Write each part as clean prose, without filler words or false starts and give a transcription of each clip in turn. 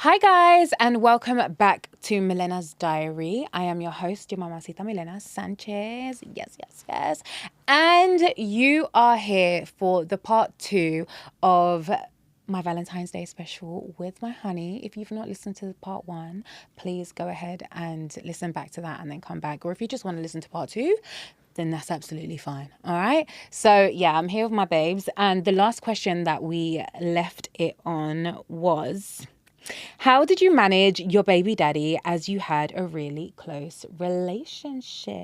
Hi guys, and welcome back to Milena's Diary. I am your host, your mamacita Milena Sanchez. Yes. And you are here for the part 2 of my Valentine's Day special with my honey. If you've not listened to part 1, please go ahead and listen back to that and then come back. Or if you just want to listen to part 2, then that's absolutely fine. All right. So yeah, I'm here with my babes. And the last question that we left it on was, how did you manage your baby daddy as you had a really close relationship?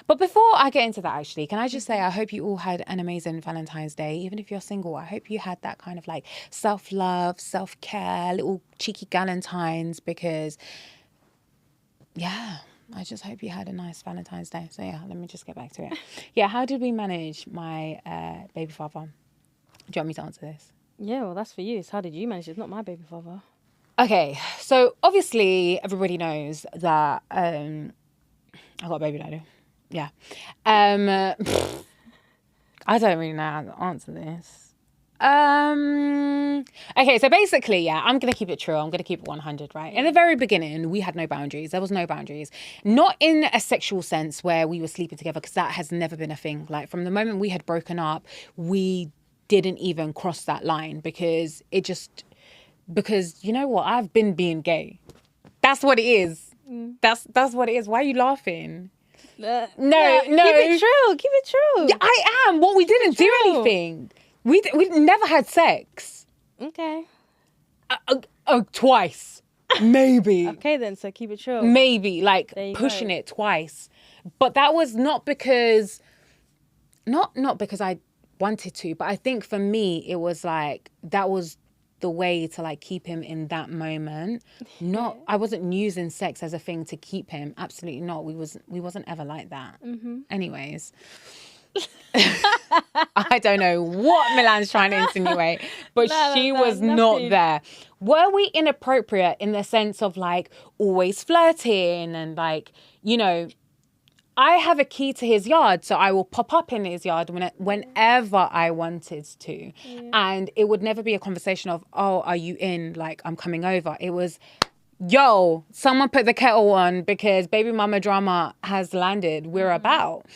But before I get into that, actually, can I just say I hope you all had an amazing Valentine's Day. Even if you're single, I hope you had that kind of like self-love, self-care, little cheeky Galentines, because yeah, I just hope you had a nice Valentine's Day. So yeah, let me just get back to it. Yeah, how did we manage my baby father? Do you want me to answer this? Yeah, well, that's for you. It's how did you manage it? It's not my baby father. Okay, so obviously everybody knows that I got a baby daddy. Yeah. I don't really know how to answer this. Okay, so basically, yeah, I'm going to keep it true. I'm going to keep it 100, right? In the very beginning, we had no boundaries. There was no boundaries. Not in a sexual sense where we were sleeping together, because that has never been a thing. Like, from the moment we had broken up, we didn't even cross that line, because you know what? I've been being gay. That's what it is. That's what it is. Why are you laughing? No. Keep it true. Yeah, I am. Well, we didn't do anything. We never had sex. Okay. Twice. Maybe. Okay then, so keep it true. Maybe. Like, pushing it twice. But that was not because I wanted to, but I think for me it was like that was the way to like keep him in that moment. I wasn't using sex as a thing to keep him. Absolutely not. We wasn't ever like that. Anyways. I don't know what Milan's trying to insinuate, but she was not there. Were we inappropriate in the sense of like always flirting and like, you know, I have a key to his yard, so I will pop up in his yard whenever I wanted to. Yeah. And it would never be a conversation of, oh, are you in? Like, I'm coming over. It was, yo, someone put the kettle on because baby mama drama has landed. We're about.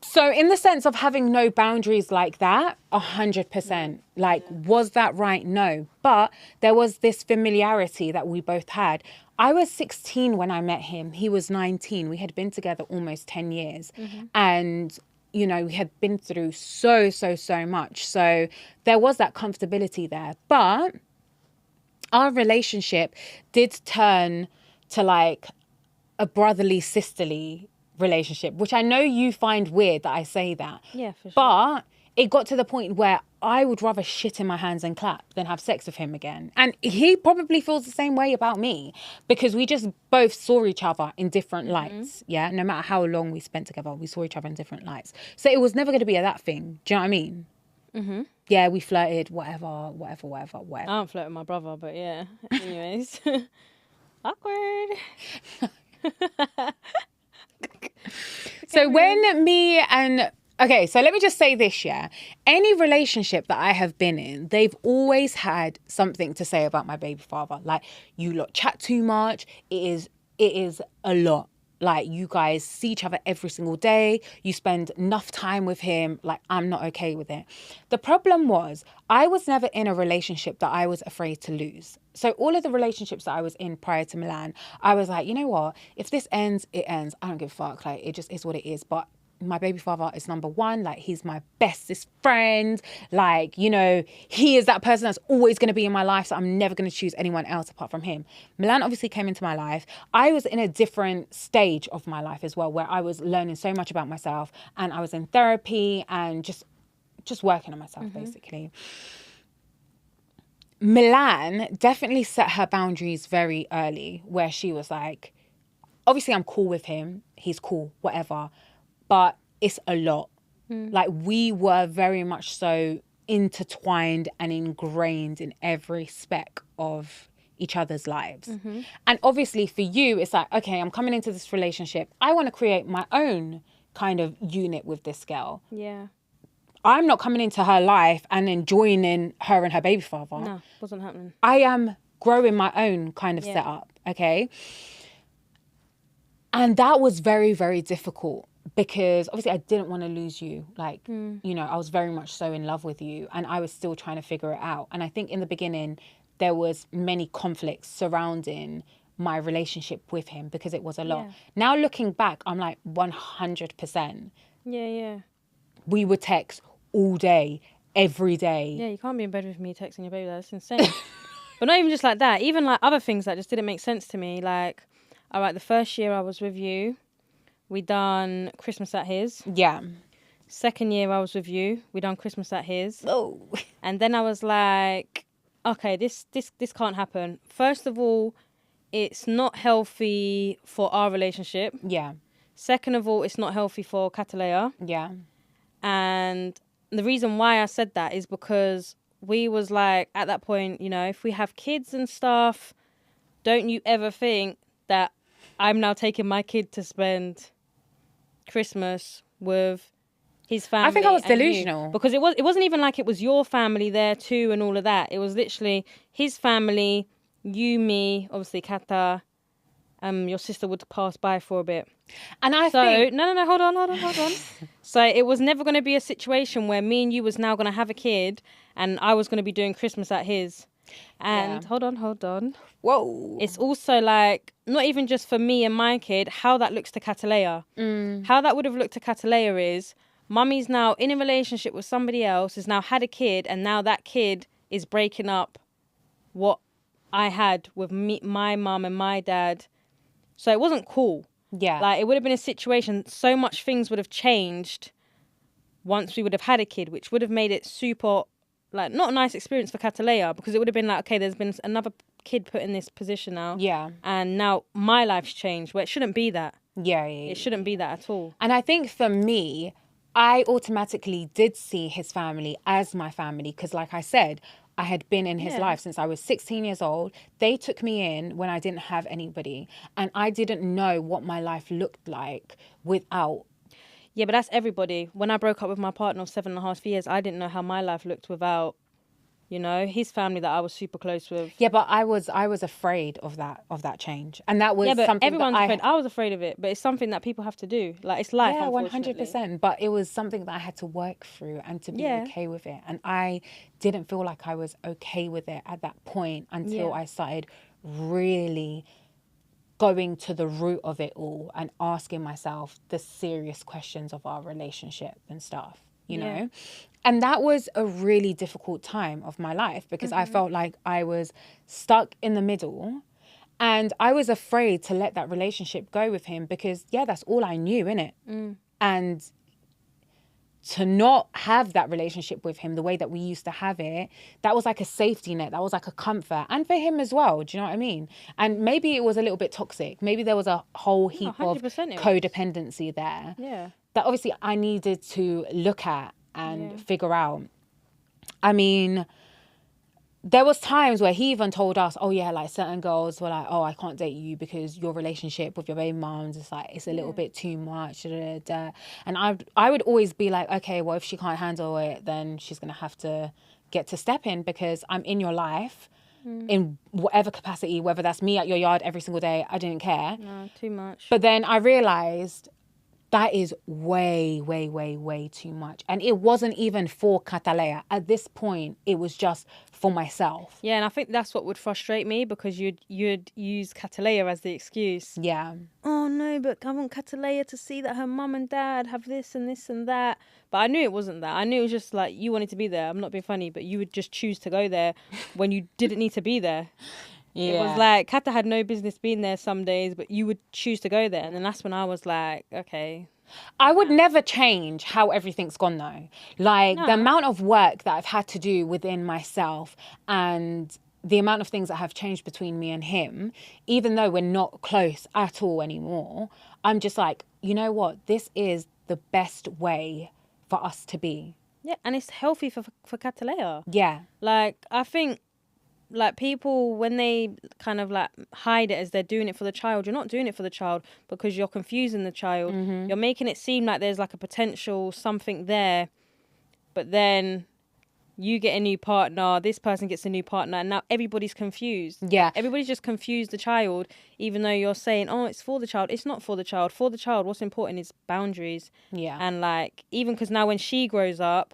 So in the sense of having no boundaries like that, 100%. Like, was that right? No. But there was this familiarity that we both had. I was 16 when I met him. He was 19. We had been together almost 10 years. And, you know, we had been through so much. So there was that comfortability there. But our relationship did turn to like a brotherly, sisterly relationship, which I know you find weird that I say that. Yeah, for sure. But it got to the point where I would rather shit in my hands and clap than have sex with him again. And he probably feels the same way about me, because we just both saw each other in different lights. Yeah, no matter how long we spent together, we saw each other in different lights. So it was never going to be that thing. Do you know what I mean? Yeah, we flirted, whatever. I don't flirt with my brother, but yeah. Anyways. Awkward. So so let me just say this, yeah. Any relationship that I have been in, they've always had something to say about my baby father. Like, you lot chat too much. It is a lot. Like, you guys see each other every single day. You spend enough time with him. Like, I'm not okay with it. The problem was, I was never in a relationship that I was afraid to lose. So all of the relationships that I was in prior to Milan, I was like, you know what? If this ends, it ends. I don't give a fuck. Like, it just is what it is. But my baby father is number one. Like, he's my bestest friend. Like, you know, he is that person that's always going to be in my life. So I'm never going to choose anyone else apart from him. Milan obviously came into my life. I was in a different stage of my life as well, where I was learning so much about myself, and I was in therapy and just working on myself, basically. Milan definitely set her boundaries very early, where she was like, obviously I'm cool with him. He's cool, whatever. But it's a lot. Like, we were very much so intertwined and ingrained in every speck of each other's lives. And obviously for you, it's like, okay, I'm coming into this relationship. I want to create my own kind of unit with this girl. Yeah. I'm not coming into her life and then joining her and her baby father. No, wasn't happening. I am grow in my own kind of setup, okay? And that was very, very difficult because obviously I didn't want to lose you. Like, you know, I was very much so in love with you and I was still trying to figure it out. And I think in the beginning, there was many conflicts surrounding my relationship with him because it was a lot. Now looking back, I'm like 100%. Yeah. We would text all day, every day. Yeah, you can't be in bed with me texting your baby. That's insane. But not even just like that. Even like other things that just didn't make sense to me. Like, all right, the first year I was with you, we done Christmas at his. Yeah. Second year I was with you, we done Christmas at his. Oh. And then I was like, okay, this can't happen. First of all, it's not healthy for our relationship. Yeah. Second of all, it's not healthy for Catalea. Yeah. And the reason why I said that is because we was like, at that point, you know, if we have kids and stuff, don't you ever think that I'm now taking my kid to spend Christmas with his family. I think I was delusional. Because it wasn't even like it was your family there too and all of that. It was literally his family, you, me, obviously Kata, your sister would pass by for a bit. And I think... No, hold on. So it was never going to be a situation where me and you was now going to have a kid and I was going to be doing Christmas at his. And hold on. Whoa. It's also like, not even just for me and my kid, how that looks to Catalea. How that would have looked to Catalea is, mummy's now in a relationship with somebody else, has now had a kid, and now that kid is breaking up what I had with me, my mum and my dad. So it wasn't cool. Yeah. Like, it would have been a situation, so much things would have changed once we would have had a kid, which would have made it super, like, not a nice experience for Catalea, because it would have been like, okay, there's been another kid put in this position now. Yeah. And now my life's changed, where it shouldn't be that. Yeah. It shouldn't be that at all. And I think for me, I automatically did see his family as my family because, like I said, I had been in his life since I was 16 years old. They took me in when I didn't have anybody, and I didn't know what my life looked like without. Yeah, but that's everybody. When I broke up with my partner of 7.5 years, I didn't know how my life looked without, you know, his family that I was super close with. Yeah, but I was afraid of that change, and that was but something everyone's that afraid. I was afraid of it, but it's something that people have to do. Like, it's life. Yeah, unfortunately. 100%. But it was something that I had to work through and to be okay with it, and I didn't feel like I was okay with it at that point until I started really going to the root of it all and asking myself the serious questions of our relationship and stuff, you know? And that was a really difficult time of my life because I felt like I was stuck in the middle and I was afraid to let that relationship go with him because, that's all I knew, innit? And to not have that relationship with him the way that we used to have it, that was like a safety net. That was like a comfort. And for him as well, do you know what I mean? And maybe it was a little bit toxic. Maybe there was a whole heap of codependency there. Yeah. That obviously I needed to look at and figure out. I mean, there was times where he even told us, oh yeah, like certain girls were like, oh, I can't date you because your relationship with your baby mums is like, it's a little bit too much. Da, da, da. And I would always be like, okay, well, if she can't handle it, then she's going to have to get to step in because I'm in your life in whatever capacity, whether that's me at your yard every single day, I didn't care. No, too much. But then I realised that is way, way, way, way too much. And it wasn't even for Catalea. At this point, it was just for myself. Yeah, and I think that's what would frustrate me because you'd use Catalea as the excuse. Yeah. Oh, no, but I want Catalea to see that her mum and dad have this and this and that. But I knew it wasn't that. I knew it was just like you wanted to be there. I'm not being funny, but you would just choose to go there when you didn't need to be there. Yeah. It was like Kata had no business being there some days, but you would choose to go there. And then that's when I was like, okay. I would never change how everything's gone though. Like the amount of work that I've had to do within myself and the amount of things that have changed between me and him, even though we're not close at all anymore, I'm just like, you know what? This is the best way for us to be. Yeah, and it's healthy for Catalea. Yeah. Like, I think like people when they kind of like hide it as they're doing it for the child, you're not doing it for the child because you're confusing the child. You're making it seem like there's like a potential something there, but then you get a new partner, this person gets a new partner, and now everybody's confused. Yeah. Everybody's just confused the child, even though you're saying, oh, it's for the child. It's not for the child. For the child, what's important is boundaries. Yeah. And like, even because now when she grows up,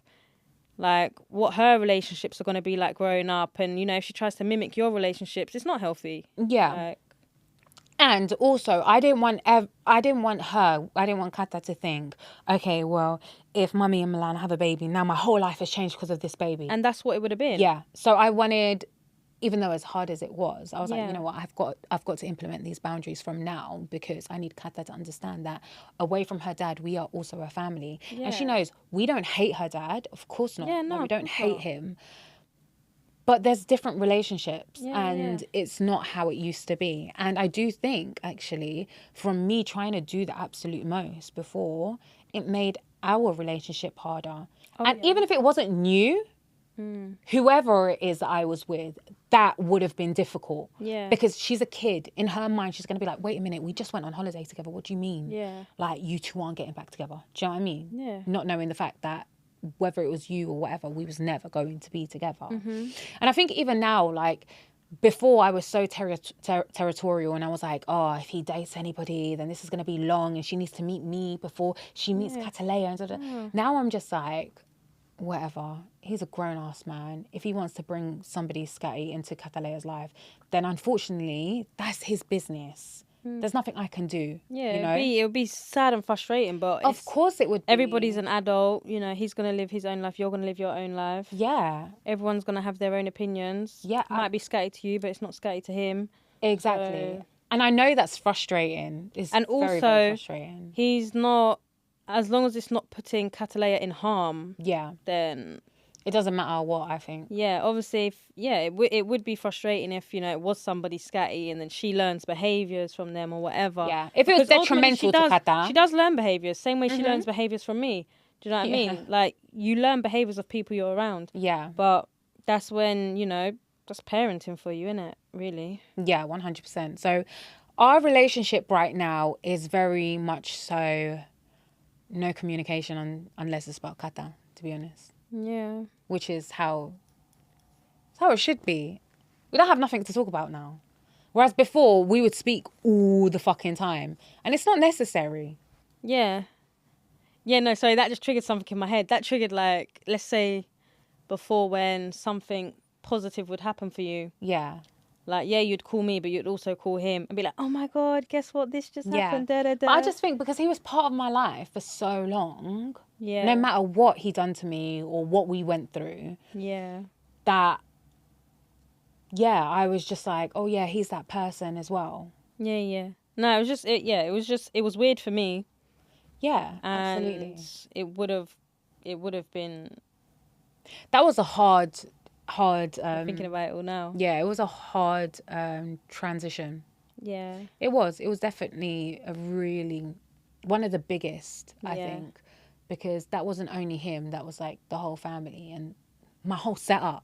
like what her relationships are going to be like growing up, and you know, if she tries to mimic your relationships, it's not healthy. Yeah. Like, and also, I didn't want Kata to think, okay, well, if Mummy and Milan have a baby, now my whole life has changed because of this baby. and that's what it would have been. Yeah. So I wanted, even though as hard as it was, I was like, Yeah. you know what, I've got to implement these boundaries from now, because I need Kata to understand that away from her dad, we are also a family. And she Yeah. knows we don't hate her dad. Of course not. Yeah, no, we of don't course hate not. him. But there's different relationships, Yeah, and yeah. it's not how it used to be. And I do think, actually, from me trying to do the absolute most before, it made our relationship harder. And yeah. even if it wasn't new, whoever it is that I was with, that would have been difficult. Yeah. Because she's a kid. In her mind, she's going to be like, wait a minute, we just went on holiday together. What do you mean? Yeah. Like, you two aren't getting back together. Do you know what I mean? Yeah. Not knowing the fact that whether it was you or whatever, we was never going to be together. Mm-hmm. And I think even now, like, before I was so territorial, and I was like, oh, if he dates anybody, then this is going to be long, and she needs to meet me before she meets Catalea. And Now I'm just like, whatever. He's a grown-ass man. If he wants to bring somebody scatty into Catalea's life, then unfortunately, that's his business. There's nothing I can do. Yeah, you know? it would be sad and frustrating, but Of course it would be. everybody's an adult. You know, he's gonna live his own life. You're gonna live your own life. Yeah. Everyone's gonna have their own opinions. Yeah, It might be scatty to you, but it's not scatty to him. Exactly. So- And I know that's frustrating. It's And very, also, very frustrating. He's not. As long as it's not putting Catalea in harm, Yeah. then It doesn't matter what, I think. yeah, obviously, it would be frustrating if, you know, it was somebody scatty and then she learns behaviours from them or whatever. Yeah. If it was Because ultimately detrimental to Kata. she does learn behaviours, same way she learns behaviours from me. Do you know what I Yeah. mean? Like, you learn behaviours of people you're around. Yeah. But that's when, you know, that's parenting for you, innit? Really? Yeah, 100%. So our relationship right now is very much so no communication unless it's about Kata, to be honest. Yeah. Which is how it should be. We don't have nothing to talk about now. Whereas before, we would speak all the fucking time. And it's not necessary. Yeah. Yeah, no, sorry, that just triggered something in my head. That triggered, like, let's say before, when something positive would happen for you. Yeah. Like, yeah, you'd call me, but you'd also call him and be like, oh my God, guess what? This just happened. Da, da, da. But I just think because he was part of my life for so long, Yeah. no matter what he done to me or what we went through, Yeah. that, yeah, I was just like, oh yeah, he's that person as well. Yeah, yeah. No, it was just, it was weird for me. Yeah, And absolutely. it would have been, That was a hard, thinking about it all now. yeah, it was a hard transition. Yeah. It was definitely a really, one of the biggest, I Yeah. think, because that wasn't only him, that was like the whole family and my whole setup.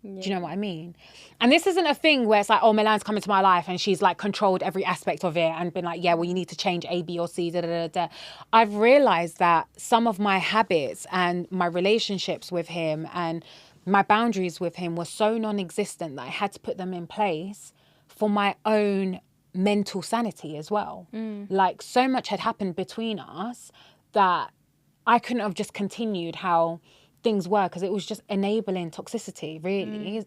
Yeah. Do you know what I mean? And this isn't a thing where it's like, oh, Milan's come into my life and she's like controlled every aspect of it and been like, yeah, well, you need to change A, B, or C, da, da, da, da. I've realized that some of my habits and my relationships with him and my boundaries with him were so non-existent that I had to put them in place for my own mental sanity as well. Like, so much had happened between us that I couldn't have just continued how things were, because it was just enabling toxicity, really.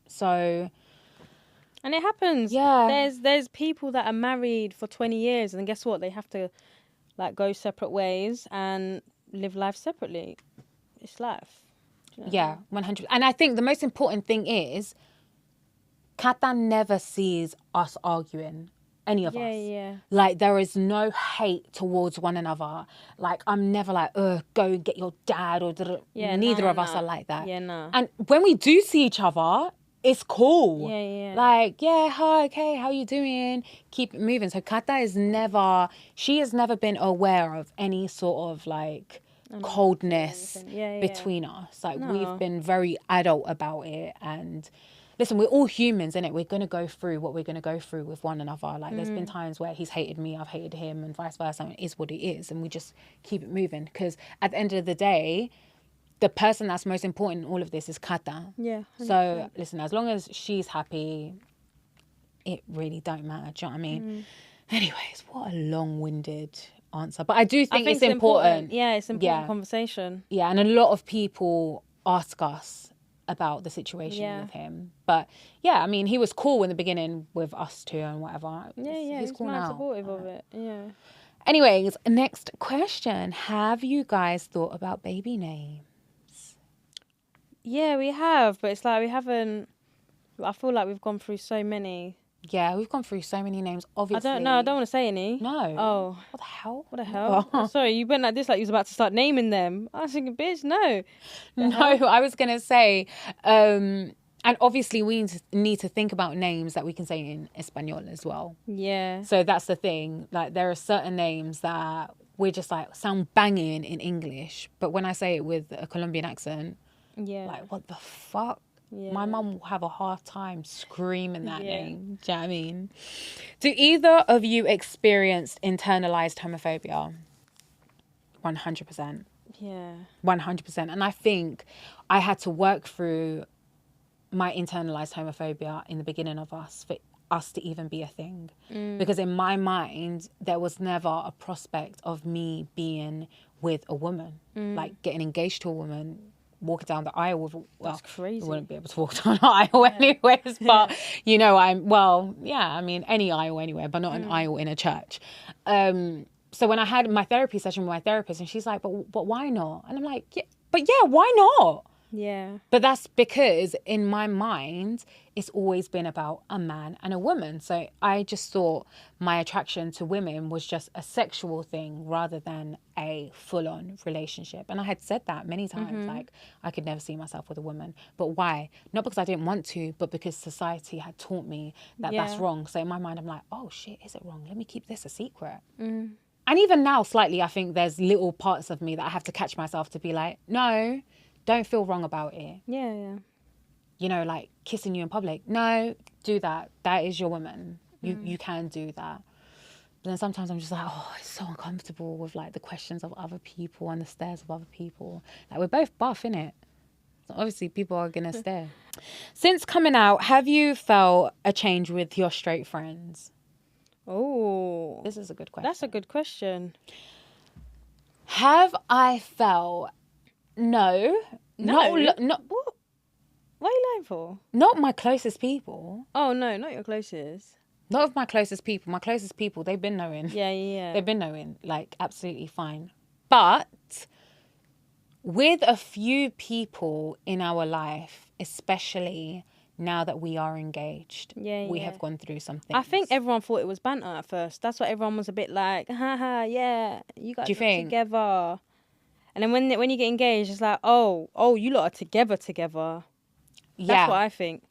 So, And it happens. Yeah. There's people that are married for 20 years and guess what? They have to like go separate ways and live life separately. It's life. Do you know? yeah, 100. And I think the most important thing is Kata never sees us arguing, any of us. Yeah. Like, there is no hate towards one another. Like, I'm never like, go and get your dad, or Yeah, neither no, of us no. are like that. Yeah, no. And when we do see each other, it's cool. Yeah. Like, yeah, hi, okay, how you doing? Keep it moving. So Kata has never been aware of any sort of like coldness Yeah. between us. Like, No. we've been very adult about it. And listen, we're all humans, innit? We're going to go through what we're going to go through with one another. Like, there's been times where he's hated me, I've hated him, and vice versa. And it is what it is. And we just keep it moving. Because at the end of the day, the person that's most important in all of this is Kata. Yeah. 100%. So listen, as long as she's happy, it really don't matter. Do you know what I mean? Anyways, what a long-winded answer. But I do think it's important. Yeah, it's important conversation. Yeah, and a lot of people ask us about the situation with him. But yeah, I mean, he was cool in the beginning with us two and whatever. Yeah, he's cool now. Supportive of it. Yeah. Anyways, next question. Have you guys thought about baby names? Yeah, we have, but it's like we haven't. I feel like we've gone through so many. Yeah, we've gone through so many names, obviously. I don't want to say any. No. Oh. What the hell? What the hell? Oh, sorry, you went like this like you was about to start naming them. I was thinking, bitch, no. No, I was going to say, and obviously we need to think about names that we can say in Espanol as well. Yeah. So that's the thing. Like, there are certain names that we're just like, sound banging in English. But when I say it with a Colombian accent, like, what the fuck? Yeah. My mum will have a hard time screaming that name. Do you know what I mean? Do either of you experience internalized homophobia? 100%. Yeah. 100%. And I think I had to work through my internalized homophobia in the beginning of us for us to even be a thing. Because in my mind, there was never a prospect of me being with a woman, like getting engaged to a woman, walking down the aisle with, well, that's crazy. You wouldn't be able to walk down the aisle anyways, but you know, I mean, any aisle anywhere, but not an aisle in a church. So when I had my therapy session with my therapist, and she's like, but why not? And I'm like, yeah, why not? Yeah. But that's because in my mind, it's always been about a man and a woman. So I just thought my attraction to women was just a sexual thing rather than a full-on relationship. And I had said that many times, like, I could never see myself with a woman. But why? Not because I didn't want to, but because society had taught me that that's wrong. So in my mind, I'm like, oh shit, is it wrong? Let me keep this a secret. And even now, slightly, I think there's little parts of me that I have to catch myself to be like, no, don't feel wrong about it. Yeah. You know, like kissing you in public. No, do that. That is your woman. You can do that. But then sometimes I'm just like, oh, it's so uncomfortable with like the questions of other people and the stares of other people. Like, we're both buff, innit? So obviously people are going to stare. Since coming out, have you felt a change with your straight friends? Oh. This is a good question. That's a good question. Have I felt... No. No? Not what? What are you lying for? Not my closest people. Oh, no, not your closest. Not of my closest people. My closest people, they've been knowing. Yeah. They've been knowing, like, absolutely fine. But with a few people in our life, especially now that we are engaged, we have gone through something. I think everyone thought it was banter at first. That's why everyone was a bit like, haha, yeah, you guys are together. And then when you get engaged, it's like, oh, you lot are together. That's what I think.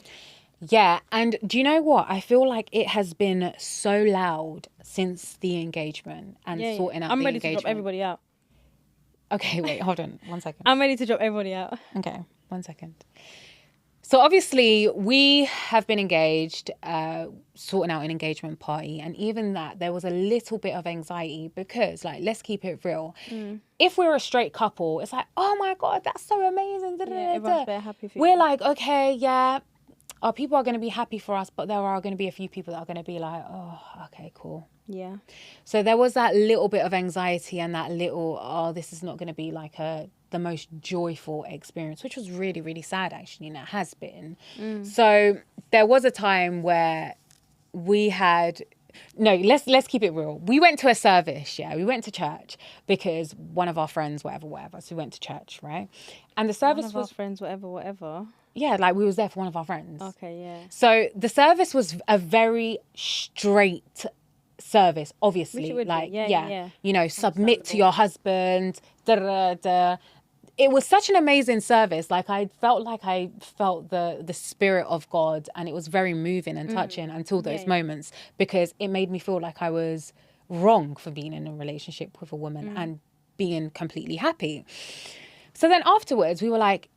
Yeah, and do you know what? I feel like it has been so loud since the engagement and sorting out the engagement. I'm ready to drop everybody out. Okay, wait, hold on 1 second. I'm ready to drop everybody out. Okay, 1 second. So obviously we have been engaged, sorting out an engagement party. And even that, there was a little bit of anxiety because, like, let's keep it real. If we're a straight couple, it's like, oh my God, that's so amazing. Everyone's very happy for you. We're like, okay, yeah, our people are going to be happy for us, but there are going to be a few people that are going to be like, oh, okay, cool. Yeah. So there was that little bit of anxiety and that little, oh, this is not going to be like the most joyful experience, which was really, really sad, actually, and it has been. So there was a time where we had... No, let's keep it real. We went to a service, we went to church because one of our friends, whatever. So we went to church, right? And the service was... One of our friends, whatever. Yeah, like we was there for one of our friends. Okay, yeah. So the service was a very straight service, obviously. Which it would like, be. Yeah. You know, submit to your husband. It was such an amazing service. Like, I felt the spirit of God, and it was very moving and touching until those moments, because it made me feel like I was wrong for being in a relationship with a woman and being completely happy. So then afterwards we were like,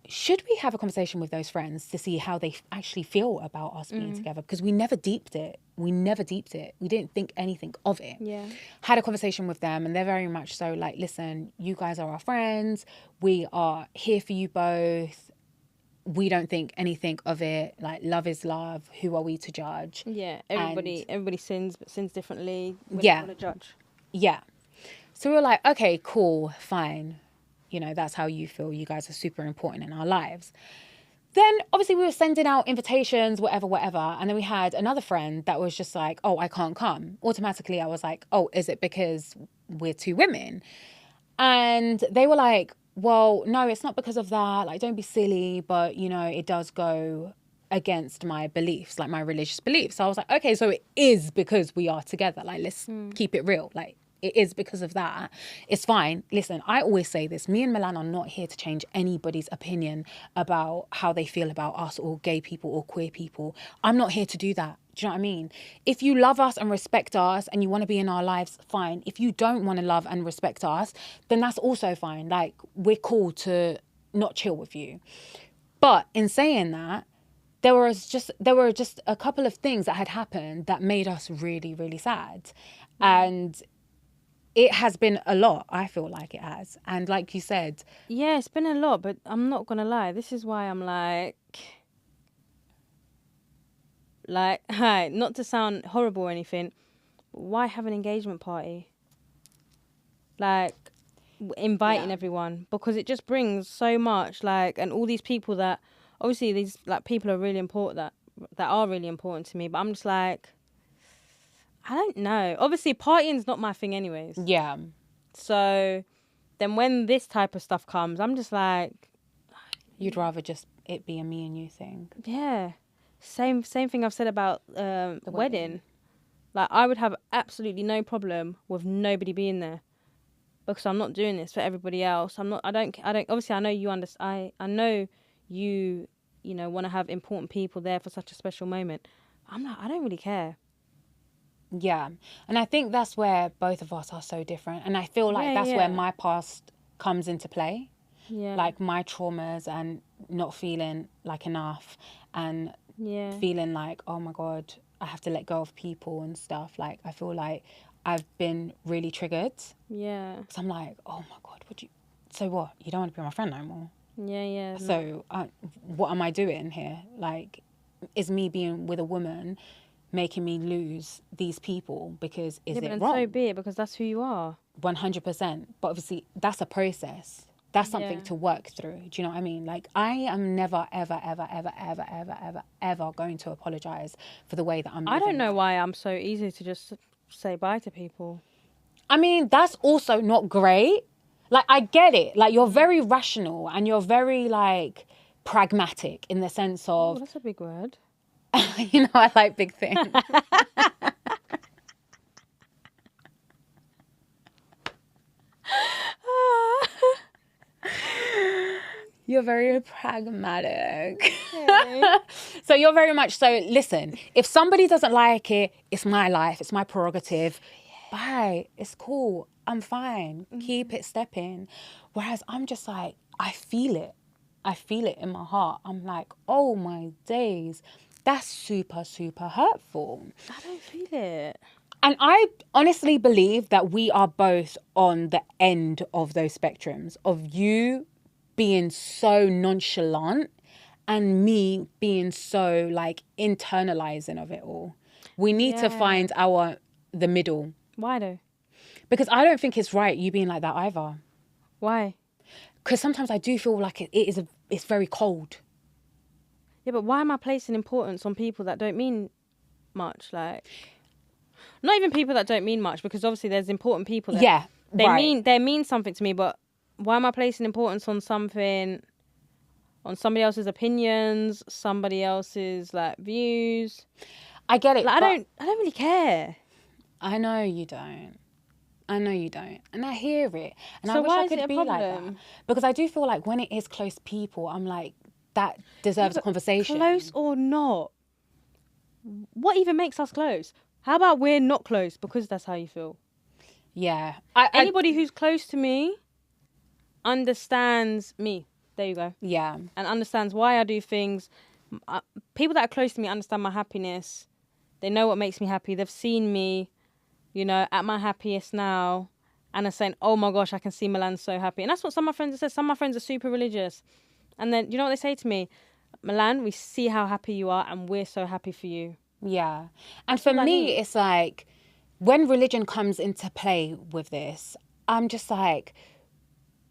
should we have a conversation with those friends to see how they actually feel about us being together? Because we never deeped it. We didn't think anything of it. Yeah. Had a conversation with them, and they're very much so like, listen, you guys are our friends. We are here for you both. We don't think anything of it. Like, love is love. Who are we to judge? Yeah. Everybody sins, but sins differently. We Yeah. don't want to judge. Yeah. So we were like, okay, cool, fine. You know, that's how you feel. You guys are super important in our lives. Then obviously we were sending out invitations, whatever. And then we had another friend that was just like, oh, I can't come. Automatically, I was like, oh, is it because we're two women? And they were like, well, no, it's not because of that. Like, don't be silly. But, you know, it does go against my beliefs, like my religious beliefs. So I was like, okay, so it is because we are together. Like, let's keep it real. Like, it is because of that. It's fine. Listen, I always say this. Me and Milan are not here to change anybody's opinion about how they feel about us or gay people or queer people. I'm not here to do that. Do you know what I mean? If you love us and respect us and you want to be in our lives, fine. If you don't want to love and respect us, then that's also fine. Like, we're cool to not chill with you. But in saying that, there were just a couple of things that had happened that made us really, really sad. And it has been a lot. I feel like it has. And like you said... Yeah, it's been a lot, but I'm not going to lie. This is why I'm like, hi, not to sound horrible or anything, but why have an engagement party? Like, inviting everyone. Because it just brings so much, like, and all these people that, obviously these, like, people are really important, that are really important to me, but I'm just like... I don't know. Obviously, partying's not my thing anyways. Yeah. So then when this type of stuff comes, I'm just like... You'd rather just it be a me and you thing. Yeah. Same thing I've said about the wedding. Like, I would have absolutely no problem with nobody being there. Because I'm not doing this for everybody else. I don't, obviously I know you understand, I know you know, want to have important people there for such a special moment. I don't really care. Yeah. And I think that's where both of us are so different. And I feel like that's where my past comes into play. Yeah. Like my traumas and not feeling like enough and feeling like, oh my God, I have to let go of people and stuff. Like, I feel like I've been really triggered. Yeah. So I'm like, oh my God, so what? You don't want to be my friend no more? Yeah. So what am I doing here? Like, is me being with a woman making me lose these people because is it wrong? So be it, because that's who you are. 100%. But obviously that's a process. That's something to work through. Do you know what I mean? Like, I am never, ever, ever, ever, ever, ever, ever, ever going to apologize for the way that I'm living. I don't know why I'm so easy to just say bye to people. I mean, that's also not great. Like, I get it. Like, you're very rational and you're very, like, pragmatic in the sense of... Oh, that's a big word. You know, I like big things. You're very pragmatic. Okay. So you're very much so, listen, if somebody doesn't like it, it's my life, it's my prerogative. Bye. It's cool. I'm fine. Keep it stepping. Whereas I'm just like, I feel it. I feel it in my heart. I'm like, oh my days. That's super, super hurtful. I don't feel it. And I honestly believe that we are both on the end of those spectrums of you being so nonchalant and me being so like internalizing of it all. We need to find the middle. Why though? Because I don't think it's right you being like that either. Why? Because sometimes I do feel like it's very cold. Yeah, but why am I placing importance on people that don't mean much? Like, not even people that don't mean much, because obviously there's important people that they mean something to me, but why am I placing importance on something, on somebody else's opinions, somebody else's like views? I get it. Like, I don't really care. I know you don't. And I hear it. And so I wish why I is it could a be problem? like that. Because I do feel like when it is close people, I'm like, that deserves a conversation. Close or not? What even makes us close? How about we're not close because that's how you feel? Yeah. Anybody who's close to me understands me. There you go. Yeah. And understands why I do things. People that are close to me understand my happiness. They know what makes me happy. They've seen me, at my happiest now, and are saying, oh my gosh, I can see Milan so happy. And that's what some of my friends have said. Some of my friends are super religious. And then, you know what they say to me? Milan, we see how happy you are, and we're so happy for you. Yeah. And for me, it's like, when religion comes into play with this, I'm just like,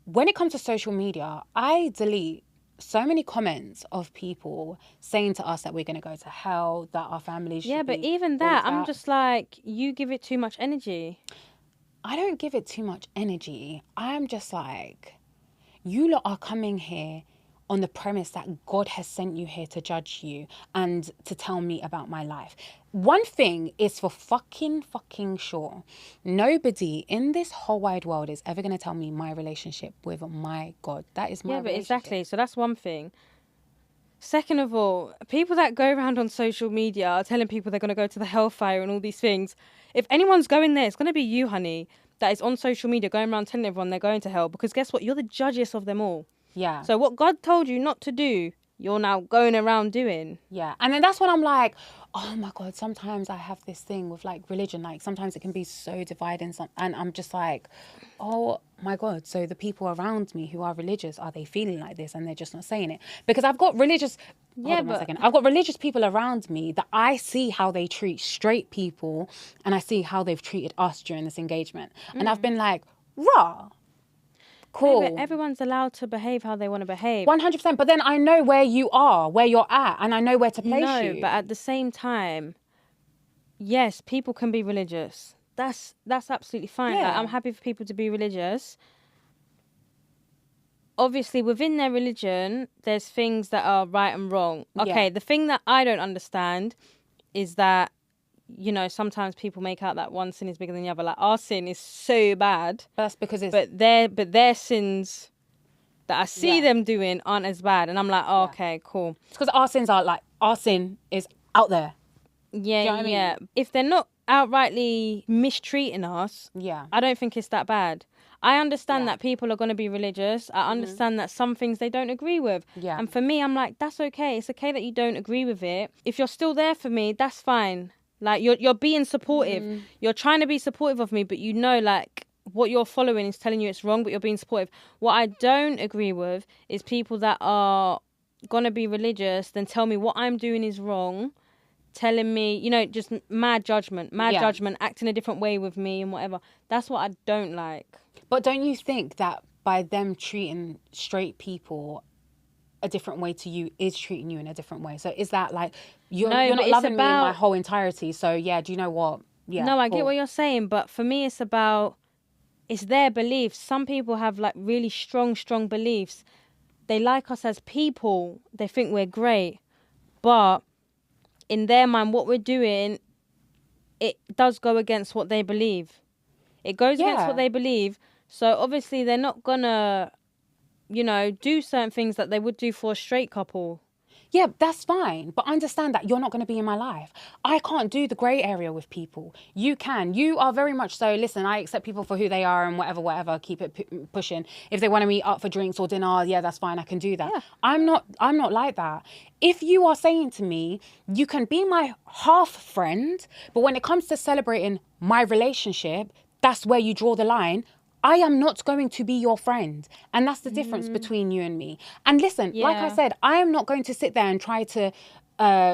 when it comes to social media, I delete so many comments of people saying to us that we're going to go to hell, that our families should but be even that, out. I'm just like, you give it too much energy. I don't give it too much energy. I'm just like, you lot are coming here on the premise that God has sent you here to judge you and to tell me about my life. One thing is for fucking sure. Nobody in this whole wide world is ever going to tell me my relationship with my God. That is my relationship. Exactly. So that's one thing. Second of all, people that go around on social media are telling people they're going to go to the hellfire and all these things. If anyone's going there, it's going to be you, honey, that is on social media going around telling everyone they're going to hell. Because guess what? You're the judgiest of them all. Yeah. So what God told you not to do, you're now going around doing. Yeah. And then that's when I'm like, oh my God, sometimes I have this thing with like religion. Like sometimes it can be so dividing. And I'm just like, oh my God. So the people around me who are religious, are they feeling like this? And they're just not saying it. Because I've got religious... I've got religious people around me that I see how they treat straight people. And I see how they've treated us during this engagement. And I've been like, rah. Cool. Yeah, but everyone's allowed to behave how they want to behave. 100%. But then I know where you are, where you're at, and I know where to place you. No, but at the same time, yes, people can be religious. That's absolutely fine. Yeah. Like, I'm happy for people to be religious. Obviously, within their religion, there's things that are right and wrong. Okay, the thing that I don't understand is that, sometimes people make out that one sin is bigger than the other. Like, our sin is so bad. But that's because it's... But their sins that I see them doing aren't as bad. And I'm like, oh, okay, cool. It's because our sins are like, our sin is out there. Yeah, Do you know what I mean? If they're not outrightly mistreating us, I don't think it's that bad. I understand that people are going to be religious. I understand that some things they don't agree with. Yeah. And for me, I'm like, that's okay. It's okay that you don't agree with it. If you're still there for me, that's fine. Like, you're being supportive. You're trying to be supportive of me, but like, what you're following is telling you it's wrong, but you're being supportive. What I don't agree with is people that are going to be religious, then tell me what I'm doing is wrong, telling me, just mad judgment, acting a different way with me and whatever. That's what I don't like. But don't you think that by them treating straight people a different way to you is treating you in a different way? So is that like, you're not loving me in my whole entirety, so yeah, do you know what? Yeah. No, I get what you're saying, but for me it's their beliefs. Some people have like really strong beliefs. They like us as people. They think we're great. But in their mind, what we're doing, it does go against what they believe. It goes against what they believe. So obviously they're not gonna, do certain things that they would do for a straight couple. Yeah, that's fine. But understand that you're not going to be in my life. I can't do the grey area with people. You can. You are very much so, listen, I accept people for who they are and whatever, keep it pushing. If they want to meet up for drinks or dinner, yeah, that's fine. I can do that. Yeah. I'm not like that. If you are saying to me, you can be my half friend, but when it comes to celebrating my relationship, that's where you draw the line. I am not going to be your friend. And that's the difference between you and me. And listen, like I said, I am not going to sit there and try to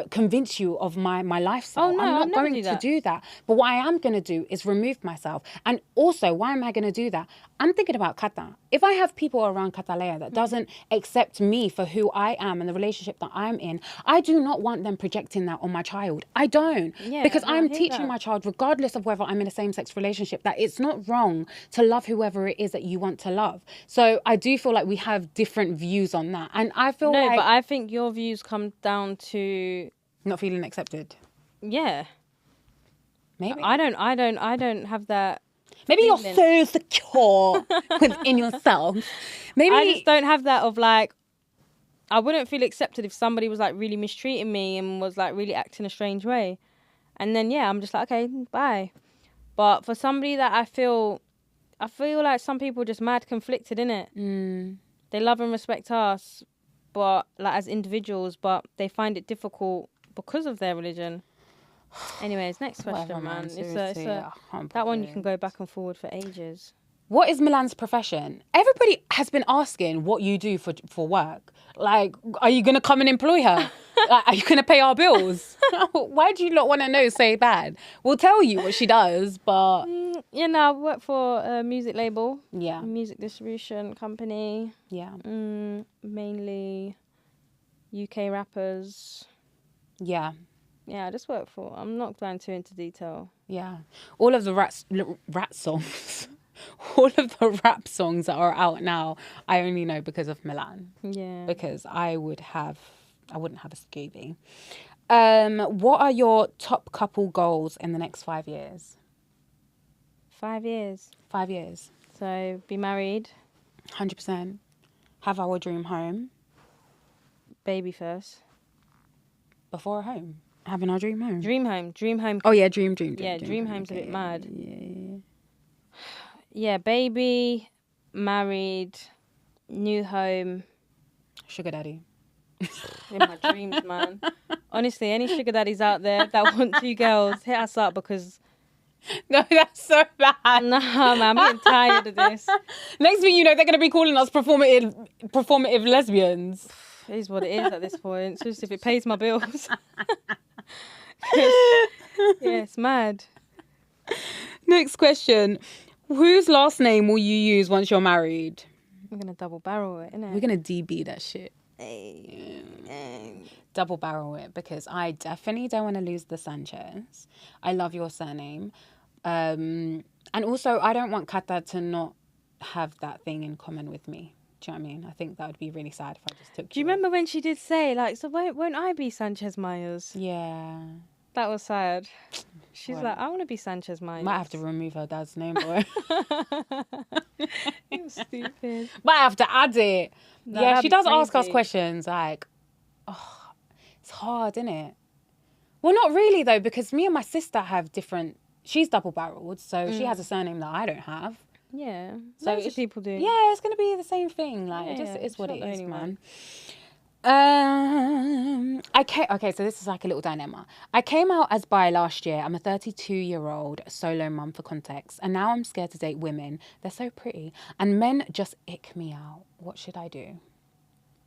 convince you of my lifestyle. Oh, no, I'm not going to do that. But what I am going to do is remove myself. And also, why am I going to do that? I'm thinking about Kata. If I have people around Katalea that doesn't accept me for who I am and the relationship that I'm in, I do not want them projecting that on my child. I don't. Yeah, because I'm teaching my child, regardless of whether I'm in a same-sex relationship, that it's not wrong to love whoever it is that you want to love. So I do feel like we have different views on that. And I feel like... No, but I think your views come down to... not feeling accepted. Yeah. Maybe. I don't have that... Maybe feeling. You're so secure within yourself. Maybe I just don't have that of like, I wouldn't feel accepted if somebody was like really mistreating me and was like really acting a strange way. And then, yeah, I'm just like, okay, bye. But for somebody that I feel like some people are just mad conflicted, innit? They love and respect us, but like as individuals, but they find it difficult because of their religion. Anyways, next question, man. That one you can go back and forward for ages. What is Milan's profession? Everybody has been asking what you do for work. Like, are you going to come and employ her? Like, are you going to pay our bills? Why do you not want to know so bad? We'll tell you what she does, but... You know, I work for a music label. Yeah. A music distribution company. Yeah. Mainly UK rappers. Yeah. Yeah, I just work for... I'm not going too into detail. Yeah. All of the rat songs... All of the rap songs that are out now, I only know because of Milan. Yeah. Because I wouldn't have a Scooby. What are your top couple goals in the next 5 years? 5 years. 5 years. So, be married. 100%. Have our dream home. Baby first. Before a home. Having our dream home. Dream home. Oh, yeah, dream. Yeah, dream home's okay. a bit mad. Yeah. Yeah, baby, married, new home. Sugar daddy. In my dreams, man. Honestly, any sugar daddies out there that want 2 girls, hit us up because... No, that's so bad. Nah, man, I'm getting tired of this. Next thing you know, they're going to be calling us performative lesbians. It is what it is at this point. It's just if it pays my bills. Yeah, it's mad. Next question. Whose last name will you use once you're married? We're going to double barrel it, innit? We're going to DB that shit. Hey. Double barrel it because I definitely don't want to lose the Sanchez. I love your surname. And also, I don't want Kata to not have that thing in common with me. Do you know what I mean? I think that would be really sad if I just took... Do you remember when she did say, like, so won't I be Sanchez Myers? Yeah. That was sad. She's like, I want to be Sanchez Myers. Might have to remove her dad's name, boy. You're stupid. Might have to add it. No, yeah, she does crazy. ask us questions like, oh, it's hard, isn't it? Well, not really, though, because me and my sister have different... She's double-barreled, so she has a surname that I don't have. Yeah. So Loads of people do. Yeah, it's going to be the same thing. Like, Yeah, it just is what it is, man. Okay, so this is like a little dilemma. I came out as bi last year. I'm a 32-year-old solo mum for context. And now I'm scared to date women. They're so pretty. And men just ick me out. What should I do?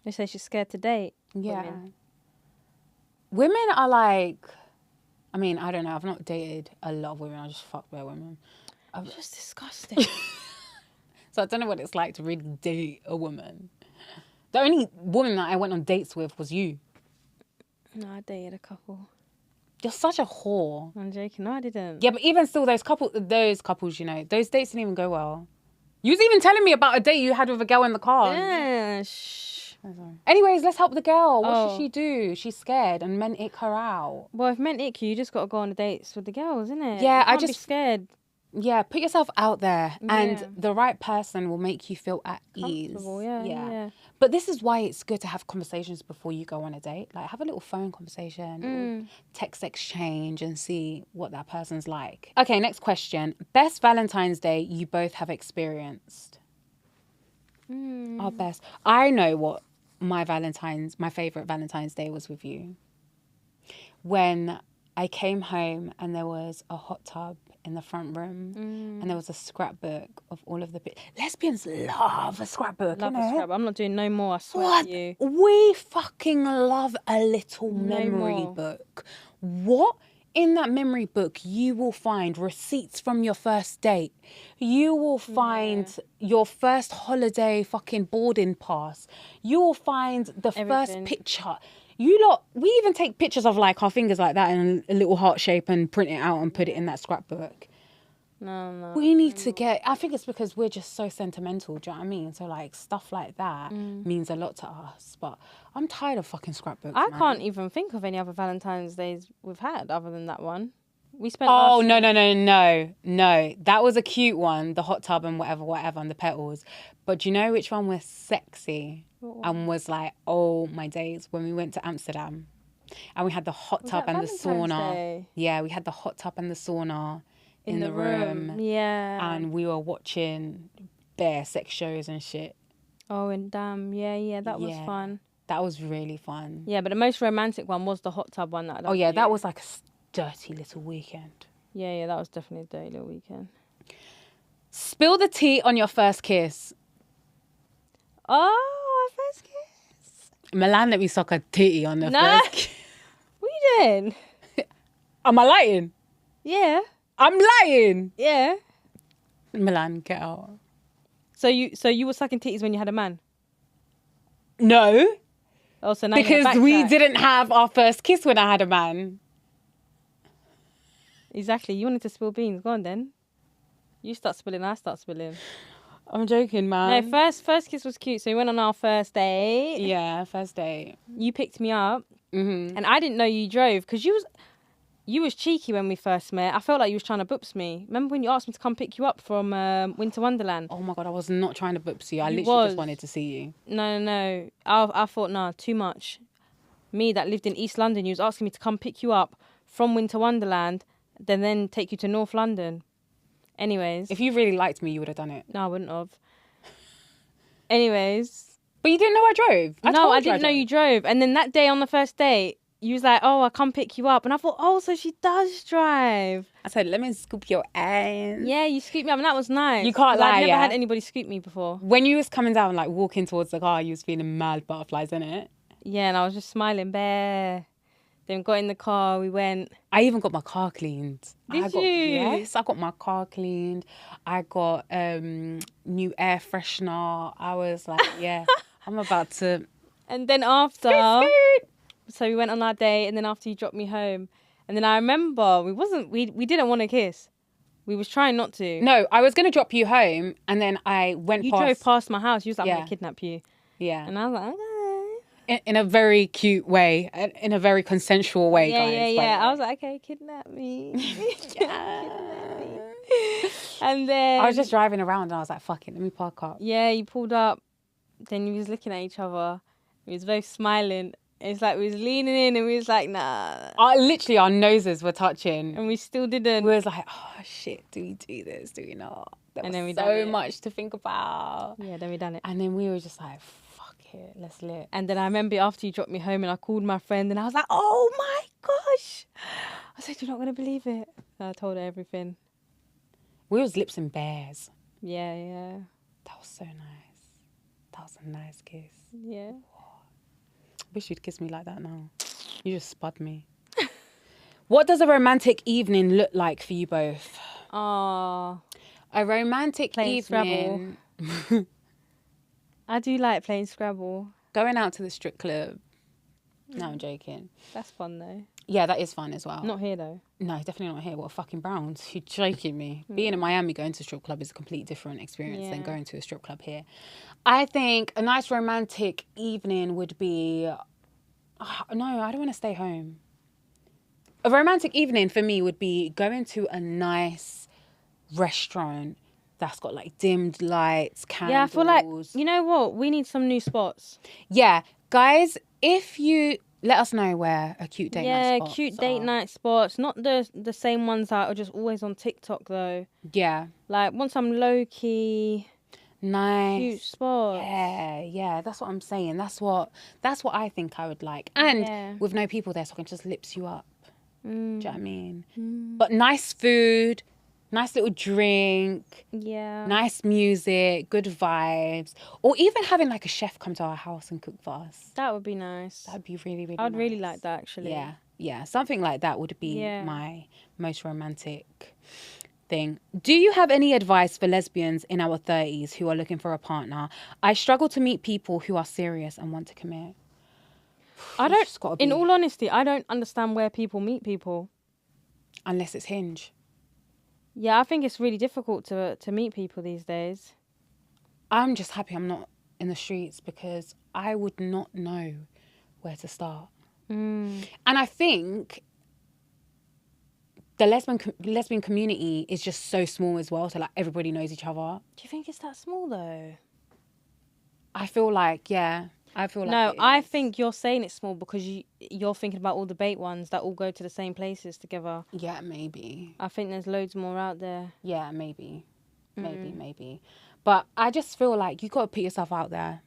They say she's scared to date. Yeah. Women are like... I mean, I don't know. I've not dated a lot of women. I just fuck bare women. It's just disgusting. So I don't know what it's like to really date a woman. The only woman that I went on dates with was you. No, I dated a couple. You're such a whore. I'm joking. No, I didn't. Yeah, but even still, those couples, you know, those dates didn't even go well. You was even telling me about a date you had with a girl in the car. Yeah, shh. Anyways, let's help the girl. What should she do? She's scared and men ick her out. Well, if men ick you just got to go on the dates with the girls, innit? Yeah, you can't be scared. Yeah, put yourself out there and the right person will make you feel at ease. Yeah. But this is why it's good to have conversations before you go on a date. Like, have a little phone conversation or text exchange and see what that person's like. Okay, next question. Best Valentine's Day you both have experienced? Our best. I know what my favourite Valentine's Day was with you. When I came home and there was a hot tub in the front room and there was a scrapbook of all of the... Lesbians love a scrapbook, Love a scrapbook. I'm not doing no more, I swear what? to you. We fucking love a little memory book. What? In that memory book, you will find receipts from your first date. You will find your first holiday fucking boarding pass. You will find the first picture. We even take pictures of like our fingers like that in a little heart shape and print it out and put it in that scrapbook. No. We need to I think it's because we're just so sentimental, do you know what I mean? So like stuff like that means a lot to us. But I'm tired of fucking scrapbooks, I can't even think of any other Valentine's Days we've had other than that one. We spent no. That was a cute one, the hot tub and whatever, and the petals. But do you know which one was sexy? And was like, oh my days, when we went to Amsterdam and we had the hot tub and the sauna. Day? Yeah, we had the hot tub and the sauna in the room. Yeah. And we were watching bare sex shows and shit. Oh, and damn. Yeah, that was Yeah. fun. That was really fun. Yeah, but the most romantic one was the hot tub one. That I Oh, yeah, loved that you. was like a dirty little weekend. Yeah, that was definitely a dirty little weekend. Spill the tea on your first kiss. Oh, our first kiss. Milan let me suck a titty on the Nah. first kiss. What are you doing? Am I lying? Yeah. I'm lying. Yeah. Milan, get out. So you were sucking titties when you had a man? No, Oh, so now because we didn't have our first kiss when I had a man. Exactly. You wanted to spill beans. Go on then. You start spilling, I start spilling. I'm joking, man. No, first kiss was cute. So we went on our first date. Yeah, first date. You picked me up, Mm-hmm. and I didn't know you drove because you was cheeky when we first met. I felt like you was trying to boops me. Remember when you asked me to come pick you up from Winter Wonderland? Oh my God, I was not trying to boop you. I You literally was. just wanted to see you. No. I thought, nah, too much. Me that lived in East London, you was asking me to come pick you up from Winter Wonderland, then take you to North London. Anyways. If you really liked me, you would have done it. No, I wouldn't have. Anyways. But you didn't know I drove. I didn't know you drove. And then that day on the first date, you was like, oh, I'll come pick you up. And I thought, oh, so she does drive. I said, let me scoop your ass. Yeah, you scooped me up and that was nice. You can't lie, I've never yeah? had anybody scoop me before. When you was coming down, like walking towards the car, you was feeling mad butterflies, innit? Yeah, and I was just smiling bare. Then got in the car, we went. I even got my car cleaned. Did you? Yes, I got my car cleaned. I got new air freshener. I was like, yeah, I'm about to... And then after... Scoot. So we went on our date, and then after you dropped me home. And then I remember we didn't want to kiss. We was trying not to. No, I was going to drop you home, and then I went You past... drove past my house. You was like, I'm Yeah. going to kidnap you. Yeah. And I was like, okay. In a very cute way, in a very consensual way, guys. Yeah. I was like, okay, kidnap me. Kidnap me. And then... I was just driving around, and I was like, fuck it, let me park up. Yeah, you pulled up. Then you was looking at each other. We was both smiling. It's like we was leaning in and we was like, nah. Literally, our noses were touching. And we still didn't. We was like, oh, shit, do we do this? Do we not? There And was then we done so it. much to think about. Yeah, then we done it. And then we were just like, fuck it, let's lit. And then I remember after you dropped me home and I called my friend and I was like, oh my gosh. I said, you're not going to believe it. And I told her everything. We was lips and bears. Yeah. That was so nice. That was a nice kiss. Yeah. Wish you'd kiss me like that now. You just spud me. What does a romantic evening look like for you both? Oh, A romantic Playing evening. I do like playing Scrabble. Going out to the strip club. No, I'm joking. That's fun though. Yeah, that is fun as well. Not here though. No, definitely not here. What fucking Browns? You're joking me. Being in Miami, going to a strip club is a completely different experience than Yeah. going to a strip club here. I think a nice romantic evening would be... no, I don't want to stay home. A romantic evening for me would be going to a nice restaurant that's got like dimmed lights, candles. Yeah, I feel like, you know what? We need some new spots. Yeah, guys, if you... Let us know where a cute date night spots cute date are. night spots. Not the same ones that are just always on TikTok though. Yeah. Like want some low key Nice. cute spots. Yeah, that's what I'm saying. That's what I think I would like. And Yeah. with no people there, so I can just lips you up. Do you know what I mean? Mm. But nice food, nice little drink, Yeah. nice music, good vibes. Or even having like a chef come to our house and cook for us. That would be nice. That'd be really, really I'd nice. really like that actually. Yeah. Something like that would be Yeah. my most romantic thing. Do you have any advice for lesbians in our 30s who are looking for a partner? I struggle to meet people who are serious and want to commit. I It's just gotta in be- all honesty, I don't understand where people meet people. Unless it's Hinge. Yeah, I think it's really difficult to meet people these days. I'm just happy I'm not in the streets because I would not know where to start. Mm. And I think the lesbian community is just so small as well. So like everybody knows each other. Do you think it's that small though? I feel like, yeah. No, it I is. think you're saying it's small because you're thinking about all the bait ones that all go to the same places together. Yeah, maybe. I think there's loads more out there. Yeah, maybe. Maybe. But I just feel like you got to put yourself out there.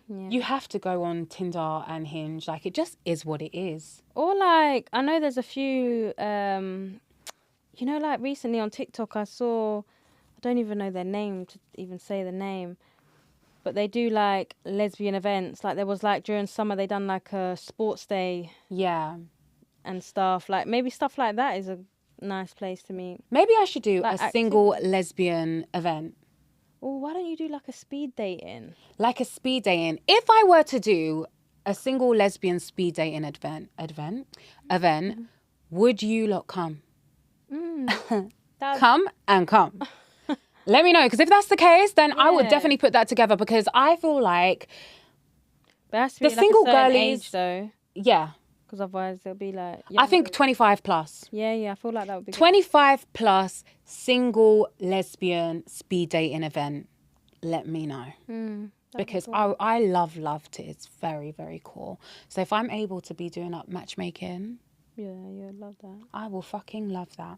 Yeah. You have to go on Tinder and Hinge. Like, it just is what it is. Or like, I know there's a few, you know, like recently on TikTok I saw, I don't even know their name to even say the name, but they do like lesbian events. Like there was like during summer they done like a sports day. Yeah. And stuff. Like maybe stuff like that is a nice place to meet. Maybe I should do like a single lesbian event. Or why don't you do like a speed dating? Like a speed dating. If I were to do a single lesbian speed dating event, would you lot come? Come and come. Let me know, because if that's the case, then I would definitely put that together, because I feel like the like single girlies, age, though. Yeah. Because otherwise they'll be like... I think 25 plus. Yeah, I feel like that would be 25 good. Plus single lesbian speed dating event. Let me know. Because cool. I love to. It's very, very cool. So if I'm able to be doing up matchmaking... Yeah, you'd love that. I will fucking love that.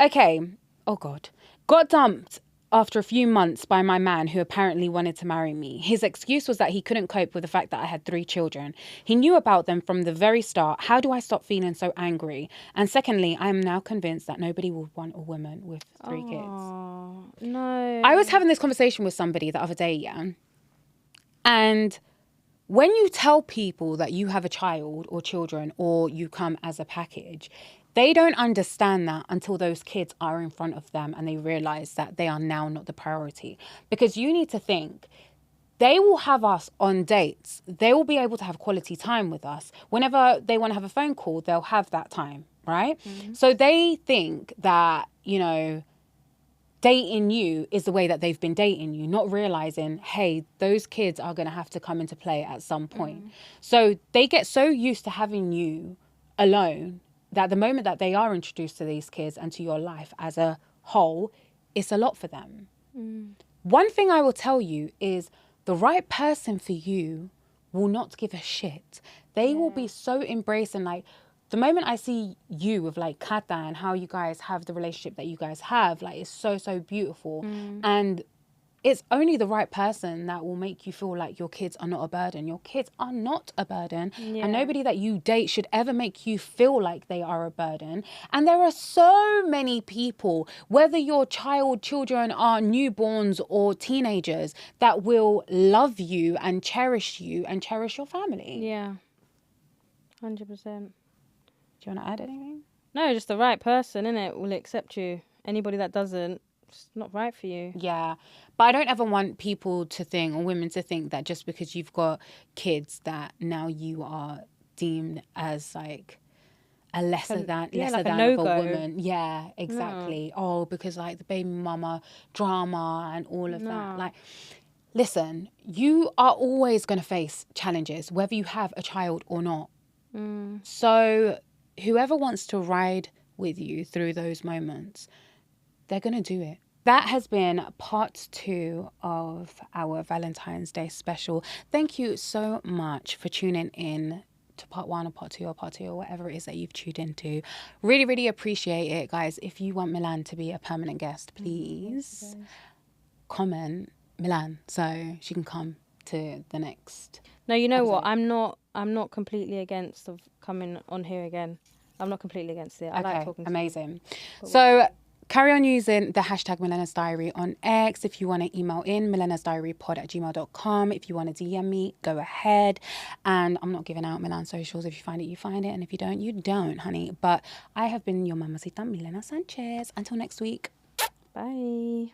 Okay. Oh, God. Got dumped after a few months by my man, who apparently wanted to marry me. His excuse was that he couldn't cope with the fact that I had 3 children. He knew about them from the very start. How do I stop feeling so angry? And secondly, I am now convinced that nobody would want a woman with 3 kids. No. I was having this conversation with somebody the other day, yeah. And when you tell people that you have a child or children, or you come as a package, they don't understand that until those kids are in front of them and they realize that they are now not the priority. Because you need to think, they will have us on dates. They will be able to have quality time with us. Whenever they want to have a phone call, they'll have that time, right? So they think that, you know, dating you is the way that they've been dating you, not realizing, hey, those kids are going to have to come into play at some point. So they get so used to having you alone that the moment that they are introduced to these kids and to your life as a whole, it's a lot for them. One thing I will tell you is the right person for you will not give a shit. They will be so embracing. Like, the moment I see you with like Kata and how you guys have the relationship that you guys have, like, it's so, so beautiful. And it's only the right person that will make you feel like your kids are not a burden. Your kids are not a burden. And nobody that you date should ever make you feel like they are a burden. And there are so many people, whether your children are newborns or teenagers, that will love you and cherish your family. Yeah, 100%. Do you want to add anything? No, just the right person, innit, will accept you. Anybody that doesn't, it's not right for you. Yeah. But I don't ever want people to think, or women to think, that just because you've got kids that now you are deemed as like a lesser than like of no-go. a woman. Yeah, exactly. Oh, because like the baby mama drama and all of that. Like, listen, you are always going to face challenges, whether you have a child or not. So whoever wants to ride with you through those moments, they're going to do it. That has been part 2 of our Valentine's Day special. Thank you so much for tuning in to part 1 or part 2 or whatever it is that you've tuned into. Really, really appreciate it, guys. If you want Milan to be a permanent guest, please comment Milan so she can come to the next. No, you know episode. What? I'm not completely against of coming on here again. I'm not completely against it. I like talking to amazing. So carry on using the hashtag Milena's Diary on X. If you want to email in, milenasdiarypod@gmail.com. If you want to DM me, go ahead. And I'm not giving out Milan socials. If you find it, you find it. And if you don't, you don't, honey. But I have been your mamacita, Milena Sanchez. Until next week. Bye.